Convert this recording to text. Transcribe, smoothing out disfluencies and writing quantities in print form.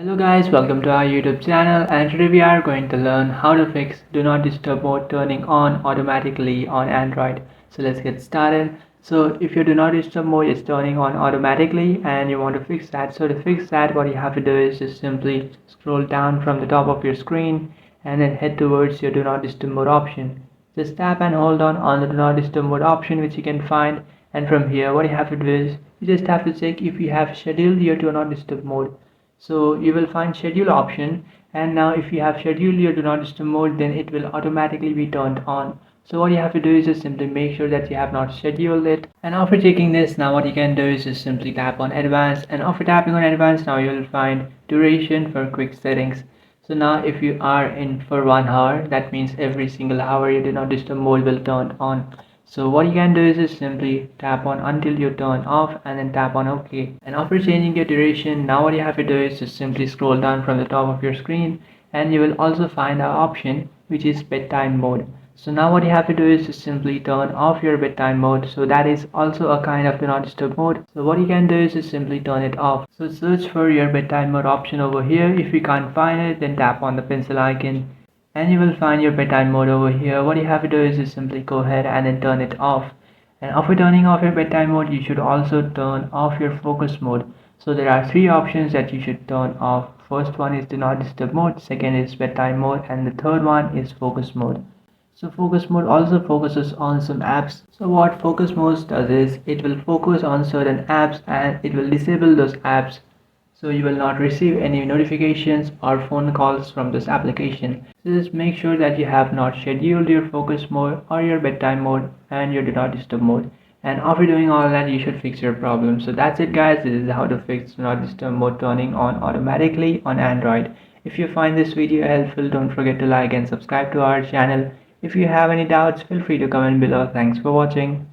Hello guys, welcome to our YouTube channel, and today we are going to learn how to fix Do Not Disturb mode turning on automatically on Android. So let's get started. So if your Do Not Disturb mode is turning on automatically and you want to fix that, so to fix that what you have to do is just simply scroll down from the top of your screen and then head towards your Do Not Disturb mode option. Just tap and hold on the Do Not Disturb mode option which you can find, and from here what you have to do is you just have to check if you have scheduled your Do Not Disturb mode. So you will find schedule option, and now if you have scheduled your do not disturb mode, then it will automatically be turned on. So what you have to do is just simply make sure that you have not scheduled it, and after checking this, now what you can do is just simply tap on advanced, and after tapping on advanced, now you will find duration for quick settings. So now if you are in for 1 hour, that means every single hour your do not disturb mode will turn on. So what you can do is just simply tap on until you turn off and then tap on OK. And after changing your duration, now what you have to do is just simply scroll down from the top of your screen, and you will also find our option which is bedtime mode. So now what you have to do is just simply turn off your bedtime mode. So that is also a kind of do not disturb mode. So what you can do is just simply turn it off. So search for your bedtime mode option over here. If you can't find it, then tap on the pencil icon and you will find your bedtime mode over here. What you have to do is just simply go ahead and then turn it off. And after turning off your bedtime mode, you should also turn off your focus mode. So there are three options that you should turn off. First one is do not disturb mode, second is bedtime mode, and the third one is focus mode. So focus mode also focuses on some apps. So what focus mode does is it will focus on certain apps and it will disable those apps, so you will not receive any notifications or phone calls from this application. So just make sure that you have not scheduled your focus mode or your bedtime mode and your do not disturb mode. And after doing all that, you should fix your problem. So that's it guys, this is how to fix do not disturb mode turning on automatically on Android. If you find this video helpful, don't forget to like and subscribe to our channel. If you have any doubts, feel free to comment below. Thanks for watching.